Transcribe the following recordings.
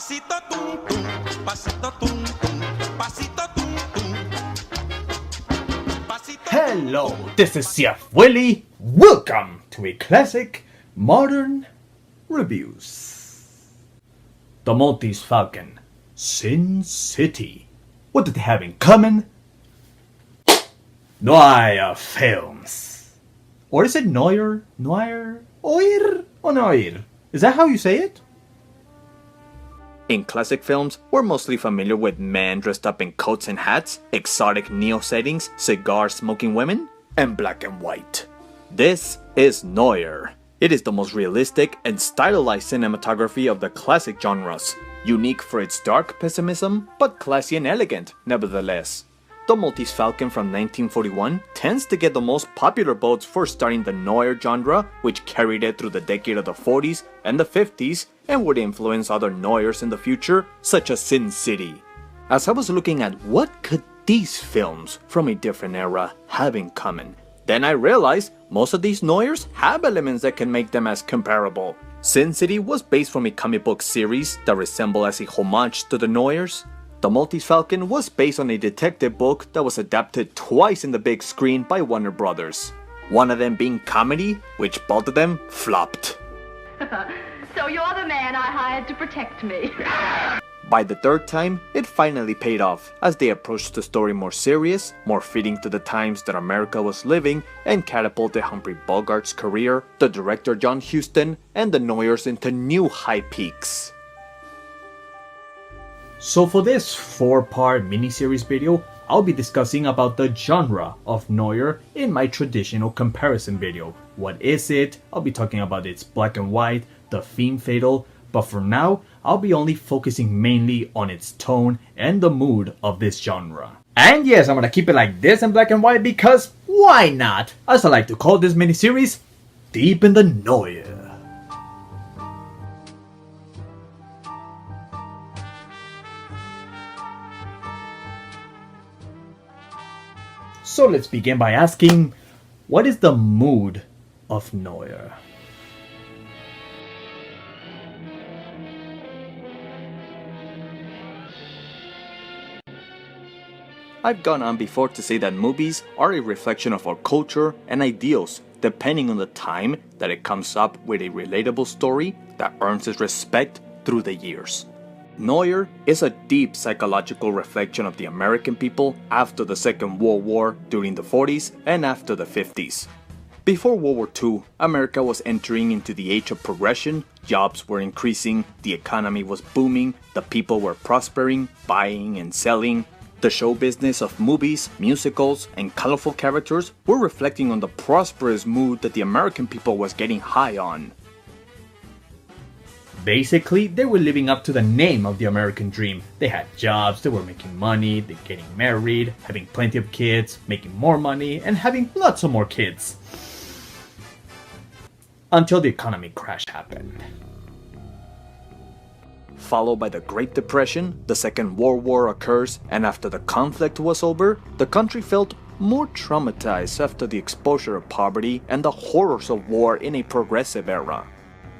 Pasito tum tum, pasito tum tum, pasito tum tum. Hello, this is Chef Willie. Welcome to a classic modern reviews. The Maltese Falcon, Sin City. What did they have in common? Noir films. Or is it Noir? Noir? Oir? Or Noir? Is that how you say it? In classic films, we're mostly familiar with men dressed up in coats and hats, exotic neo settings, cigar-smoking women, and black and white. This is Noir. It is the most realistic and stylized cinematography of the classic genres, unique for its dark pessimism, but classy and elegant, nevertheless. The Maltese Falcon from 1941 tends to get the most popular votes for starting the noir genre, which carried it through the decade of the 40s and the 50s and would influence other noirs in the future, such as Sin City. As I was looking at what could these films from a different era have in common, then I realized most of these noirs have elements that can make them as comparable. Sin City was based from a comic book series that resembled as a homage to the noirs. The Maltese Falcon was based on a detective book that was adapted twice in the big screen by Warner Brothers. One of them being comedy, which both of them flopped. So you're the man I hired to protect me. By the third time, it finally paid off, as they approached the story more serious, more fitting to the times that America was living, and catapulted Humphrey Bogart's career, the director John Huston, and the noirs into new high peaks. So for this 4-part miniseries video, I'll be discussing about the genre of noir in my traditional comparison video. What is it? I'll be talking about its black and white, the femme fatale, but for now, I'll be only focusing mainly on its tone and the mood of this genre. And yes, I'm gonna keep it like this in black and white because why not? As I like to call this miniseries, Deep in the Noir. So let's begin by asking, what is the mood of noir? I've gone on before to say that movies are a reflection of our culture and ideals, depending on the time that it comes up with a relatable story that earns its respect through the years. Noir is a deep psychological reflection of the American people after the Second World War during the 40s and after the 50s. Before World War II, America was entering into the age of progression, jobs were increasing, the economy was booming, the people were prospering, buying and selling. The show business of movies, musicals, and colorful characters were reflecting on the prosperous mood that the American people was getting high on. Basically, they were living up to the name of the American dream. They had jobs, they were making money, they were getting married, having plenty of kids, making more money, and having lots of more kids. Until the economy crash happened. Followed by the Great Depression, the Second World War occurs, and after the conflict was over, the country felt more traumatized after the exposure of poverty and the horrors of war in a progressive era.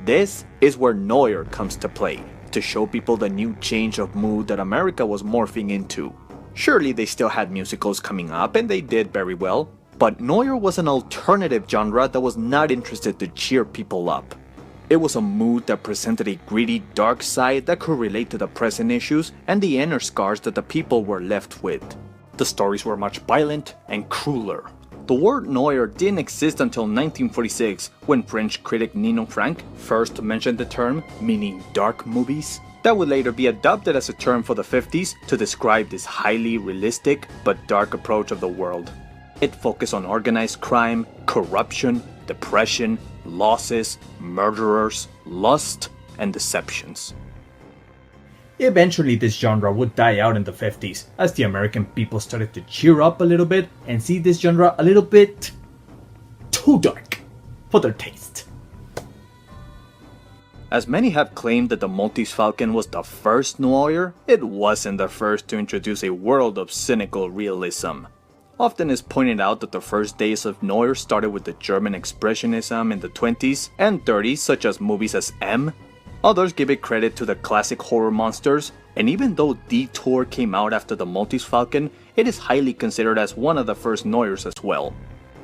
This is where noir comes to play, to show people the new change of mood that America was morphing into. Surely they still had musicals coming up and they did very well, but noir was an alternative genre that was not interested to cheer people up. It was a mood that presented a gritty, dark side that could relate to the present issues and the inner scars that the people were left with. The stories were much violent and crueler. The word noir didn't exist until 1946, when French critic Nino Frank first mentioned the term, meaning dark movies. That would later be adopted as a term for the 50s to describe this highly realistic but dark approach of the world. It focused on organized crime, corruption, depression, losses, murderers, lust, and deceptions. Eventually this genre would die out in the 50s as the American people started to cheer up a little bit and see this genre a little bit too dark for their taste. As many have claimed that the Maltese Falcon was the first noir, it wasn't the first to introduce a world of cynical realism. Often is pointed out that the first days of noir started with the German expressionism in the 20s and 30s, such as movies as M, Others give it credit to the classic horror monsters, and even though Detour came out after the Maltese Falcon, it is highly considered as one of the first Noirs as well.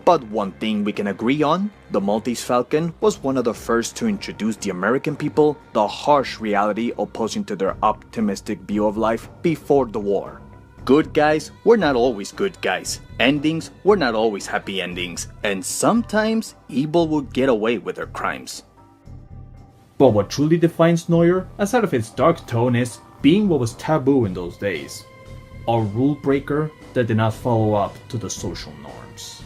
But one thing we can agree on, the Maltese Falcon was one of the first to introduce the American people the harsh reality opposing to their optimistic view of life before the war. Good guys were not always good guys, endings were not always happy endings, and sometimes evil would get away with their crimes. But what truly defines Noir, aside of its dark tone, is being what was taboo in those days. A rule breaker that did not follow up to the social norms.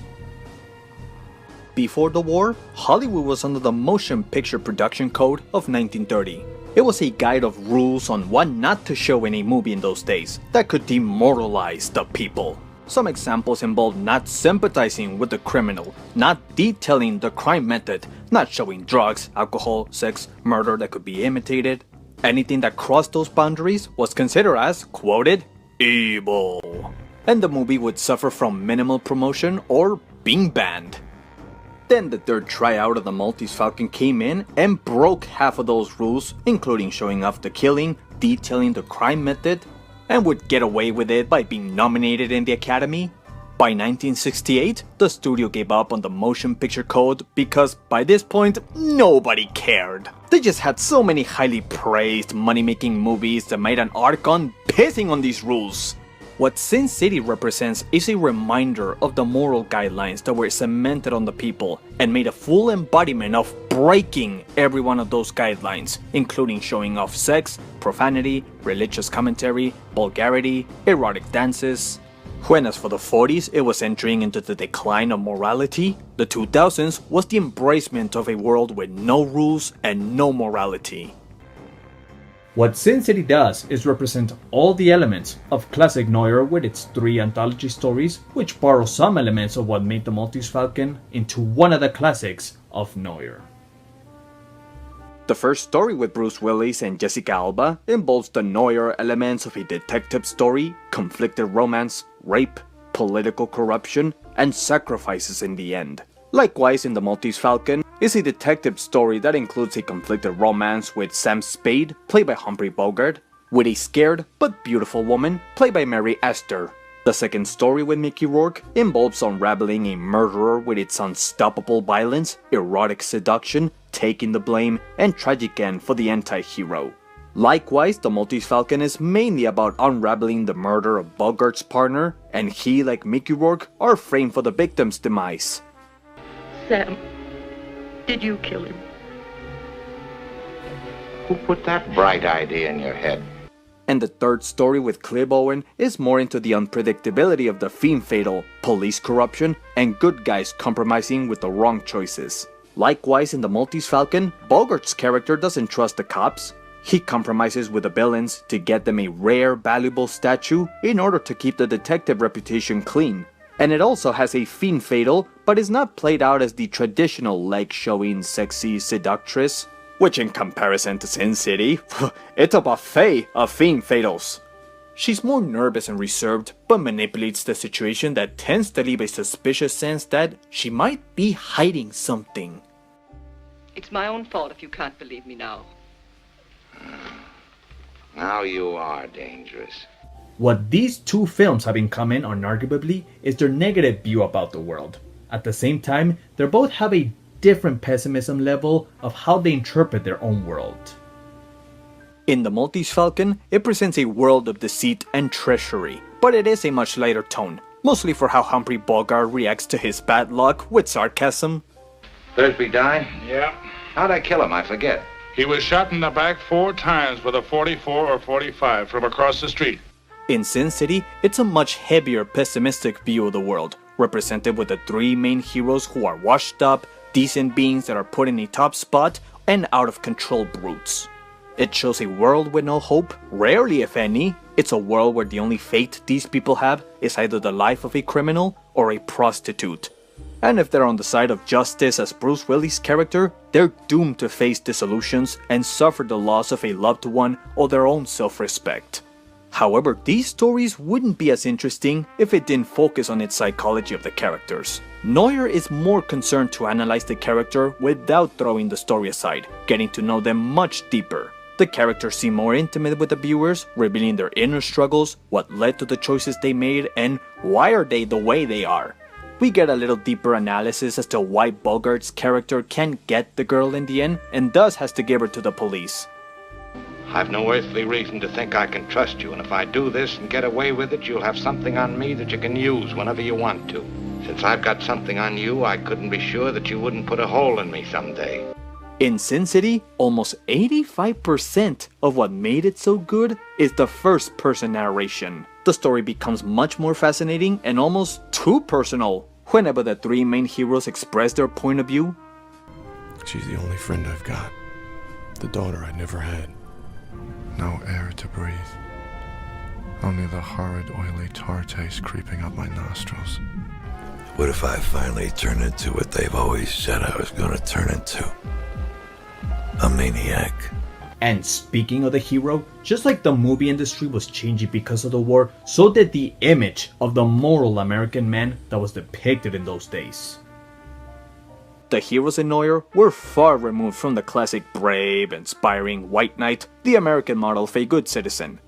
Before the war, Hollywood was under the Motion Picture Production Code of 1930. It was a guide of rules on what not to show in a movie in those days that could demoralize the people. Some examples involve not sympathizing with the criminal, not detailing the crime method, not showing drugs, alcohol, sex, murder that could be imitated. Anything that crossed those boundaries was considered as, quoted, evil. And the movie would suffer from minimal promotion or being banned. Then the third tryout of the Maltese Falcon came in and broke half of those rules, including showing off the killing, detailing the crime method, and would get away with it by being nominated in the Academy. By 1968, the studio gave up on the motion picture code because by this point, nobody cared. They just had so many highly praised money-making movies that made an arc on pissing on these rules. What Sin City represents is a reminder of the moral guidelines that were cemented on the people and made a full embodiment of breaking every one of those guidelines, including showing off sex, profanity, religious commentary, vulgarity, erotic dances. When as for the 40s it was entering into the decline of morality, the 2000s was the embracement of a world with no rules and no morality. What Sin City does is represent all the elements of classic Noir with its 3 anthology stories, which borrow some elements of what made the Maltese Falcon into one of the classics of Noir. The first story with Bruce Willis and Jessica Alba involves the Noir elements of a detective story, conflicted romance, rape, political corruption, and sacrifices in the end. Likewise, in the Maltese Falcon is a detective story that includes a conflicted romance with Sam Spade, played by Humphrey Bogart, with a scared but beautiful woman, played by Mary Astor. The second story with Mickey Rourke involves unraveling a murderer with its unstoppable violence, erotic seduction, taking the blame, and tragic end for the anti-hero. Likewise, the Maltese Falcon is mainly about unraveling the murder of Bogart's partner, and he, like Mickey Rourke, are framed for the victim's demise. Sam, did you kill him? Who put that bright idea in your head? And the third story with Clive Owen is more into the unpredictability of the Femme Fatale, police corruption, and good guys compromising with the wrong choices. Likewise, in the Maltese Falcon, Bogart's character doesn't trust the cops. He compromises with the villains to get them a rare, valuable statue in order to keep the detective reputation clean. And it also has a Femme Fatale, but is not played out as the traditional leg-showing sexy seductress, which in comparison to Sin City, it's a buffet of Femme Fatales. She's more nervous and reserved, but manipulates the situation that tends to leave a suspicious sense that she might be hiding something. It's my own fault if you can't believe me now. Now you are dangerous. What these 2 films have in common unarguably is their negative view about the world. At the same time, they both have a different pessimism level of how they interpret their own world. In the Maltese Falcon, it presents a world of deceit and treachery, but it is a much lighter tone, mostly for how Humphrey Bogart reacts to his bad luck with sarcasm. Thursby died? Yeah. How'd I kill him? I forget. He was shot in the back 4 times with a 44 or 45 from across the street. In Sin City, it's a much heavier, pessimistic view of the world, represented with the 3 main heroes who are washed up, decent beings that are put in a top spot, and out-of-control brutes. It shows a world with no hope, rarely if any. It's a world where the only fate these people have is either the life of a criminal or a prostitute. And if they're on the side of justice as Bruce Willis' character, they're doomed to face disillusions and suffer the loss of a loved one or their own self-respect. However, these stories wouldn't be as interesting if it didn't focus on its psychology of the characters. Noir is more concerned to analyze the character without throwing the story aside, getting to know them much deeper. The characters seem more intimate with the viewers, revealing their inner struggles, what led to the choices they made, and why are they the way they are. We get a little deeper analysis as to why Bogart's character can't get the girl in the end and thus has to give her to the police. I've no earthly reason to think I can trust you, and if I do this and get away with it, you'll have something on me that you can use whenever you want to. Since I've got something on you, I couldn't be sure that you wouldn't put a hole in me someday. In Sin City, almost 85% of what made it so good is the first-person narration. The story becomes much more fascinating and almost too personal whenever the three main heroes express their point of view. She's the only friend I've got. The daughter I never had. No air to breathe. Only the horrid, oily tar taste creeping up my nostrils. What if I finally turn into what they've always said I was gonna turn into? A maniac. And speaking of the hero, just like the movie industry was changing because of the war, so did the image of the moral American man that was depicted in those days. The heroes in Noir were far removed from the classic brave, inspiring white knight, the American model of a good citizen.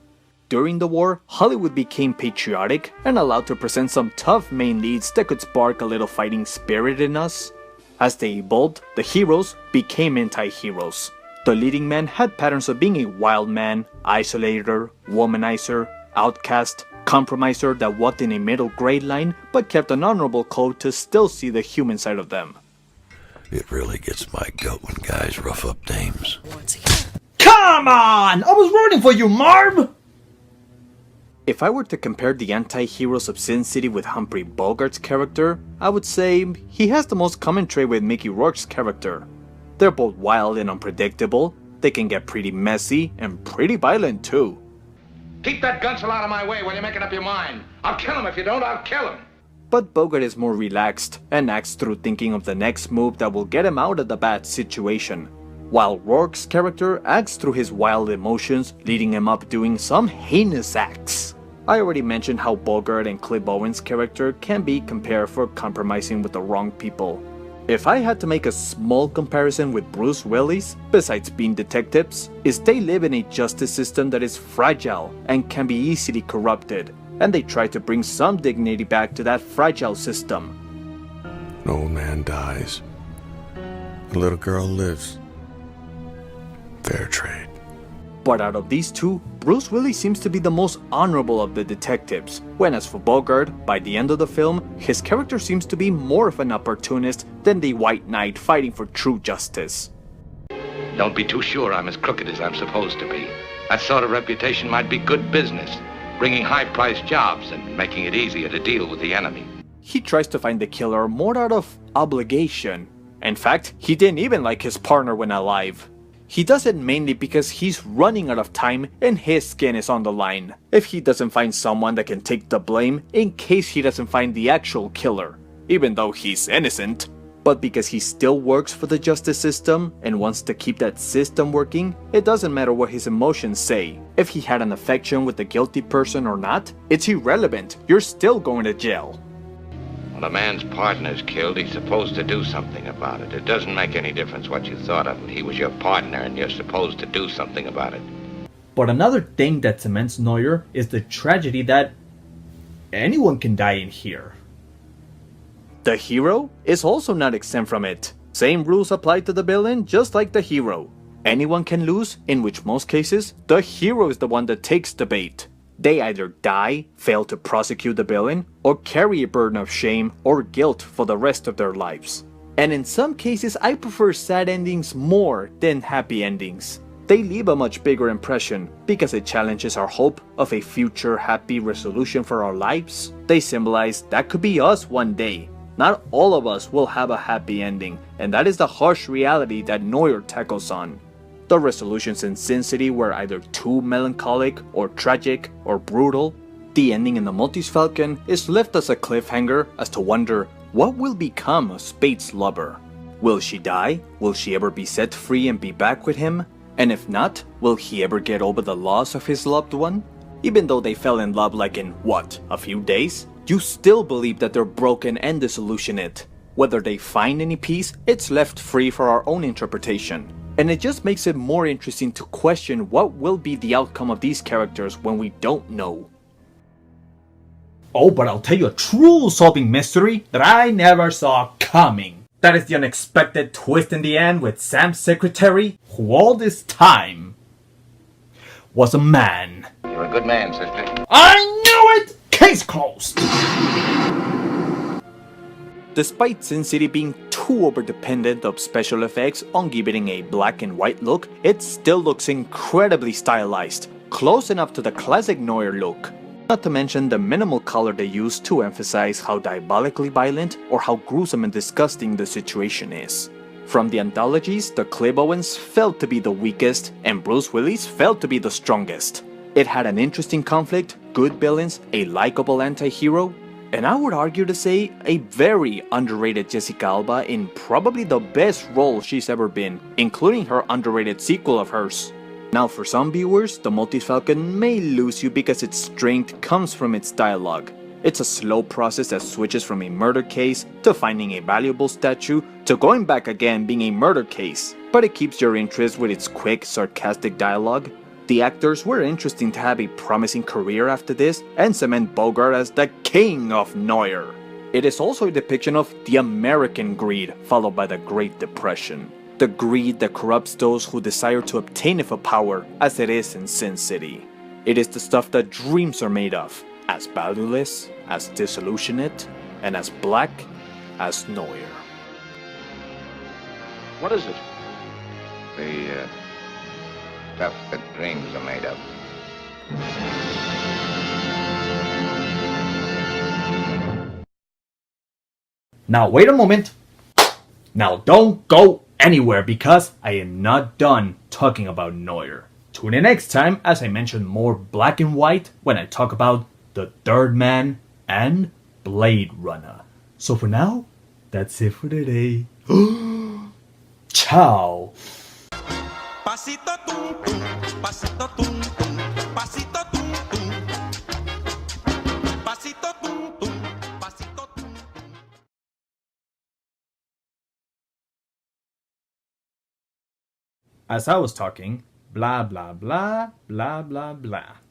During the war, Hollywood became patriotic and allowed to present some tough main leads that could spark a little fighting spirit in us. As they evolved, the heroes became anti-heroes. The leading man had patterns of being a wild man, isolator, womanizer, outcast, compromiser that walked in a middle grade line but kept an honorable code to still see the human side of them. It really gets my goat when guys rough up dames. Come on! I was rooting for you, Marv! If I were to compare the anti-heroes of Sin City with Humphrey Bogart's character, I would say he has the most common trait with Mickey Rourke's character. They're both wild and unpredictable, they can get pretty messy and pretty violent too. Keep that gunsel out of my way while you're making up your mind. I'll kill him if you don't, I'll kill him. But Bogart is more relaxed and acts through thinking of the next move that will get him out of the bad situation, while Rourke's character acts through his wild emotions, leading him up doing some heinous acts. I already mentioned how Bogart and Cliff Owen's character can be compared for compromising with the wrong people. If I had to make a small comparison with Bruce Willis, besides being detectives, is they live in a justice system that is fragile and can be easily corrupted, and they try to bring some dignity back to that fragile system. An old man dies. A little girl lives. Fair trade. But out of these two, Bruce Willis seems to be the most honorable of the detectives, when as for Bogart, by the end of the film, his character seems to be more of an opportunist than the white knight fighting for true justice. Don't be too sure I'm as crooked as I'm supposed to be. That sort of reputation might be good business, bringing high-priced jobs and making it easier to deal with the enemy. He tries to find the killer more out of obligation. In fact, he didn't even like his partner when alive. He does it mainly because he's running out of time and his skin is on the line, if he doesn't find someone that can take the blame in case he doesn't find the actual killer, even though he's innocent. But because he still works for the justice system and wants to keep that system working, it doesn't matter what his emotions say. If he had an affection with the guilty person or not, it's irrelevant, you're still going to jail. When a man's partner's killed, he's supposed to do something about it. It doesn't make any difference what you thought of him. He was your partner and you're supposed to do something about it. But another thing that cements Noir is the tragedy that anyone can die in here. The hero is also not exempt from it. Same rules apply to the villain just like the hero. Anyone can lose, in which most cases, the hero is the one that takes the bait. They either die, fail to prosecute the villain, or carry a burden of shame or guilt for the rest of their lives. And in some cases, I prefer sad endings more than happy endings. They leave a much bigger impression because it challenges our hope of a future happy resolution for our lives. They symbolize that could be us one day. Not all of us will have a happy ending, and that is the harsh reality that Noir tackles on. The resolutions in Sin City were either too melancholic or tragic or brutal. The ending in the Maltese Falcon is left as a cliffhanger as to wonder what will become of Spade's lover. Will she die? Will she ever be set free and be back with him? And if not, will he ever get over the loss of his loved one? Even though they fell in love like in, what, a few days? You still believe that they're broken and disillusionate. Whether they find any peace, it's left free for our own interpretation. And it just makes it more interesting to question what will be the outcome of these characters when we don't know. Oh, but I'll tell you a true solving mystery that I never saw coming. That is the unexpected twist in the end with Sam's secretary, who all this time was a man. You're a good man, sister. I knew it! Case closed! Despite Sin City being too overdependent of special effects on giving a black and white look, it still looks incredibly stylized, close enough to the classic Noir look. Not to mention the minimal color they use to emphasize how diabolically violent or how gruesome and disgusting the situation is. From the anthologies, the Clive Owens felt to be the weakest and Bruce Willis felt to be the strongest. It had an interesting conflict, good villains, a likable anti-hero, and I would argue to say a very underrated Jessica Alba in probably the best role she's ever been, including her underrated sequel of hers. Now for some viewers, the Maltese Falcon may lose you because its strength comes from its dialogue. It's a slow process that switches from a murder case to finding a valuable statue to going back again being a murder case, but it keeps your interest with its quick, sarcastic dialogue. The actors were interesting to have a promising career after this and cement Bogart as the king of Noir. It is also a depiction of the American greed followed by the Great Depression. The greed that corrupts those who desire to obtain it for power, as it is in Sin City. It is the stuff that dreams are made of, as valueless, as disillusionate, and as black as Noir. What is it? The stuff that dreams are made of. Now wait a moment. Now don't go anywhere because I am not done talking about Noir. Tune in next time as I mention more black and white when I talk about The Third Man and Blade Runner. So for now, that's it for today. Ciao. Pasito tum tum, pasito tum tum, pasito tum tum, pasito tum tum, pasito tum tum. As I was talking, blah blah blah blah blah blah.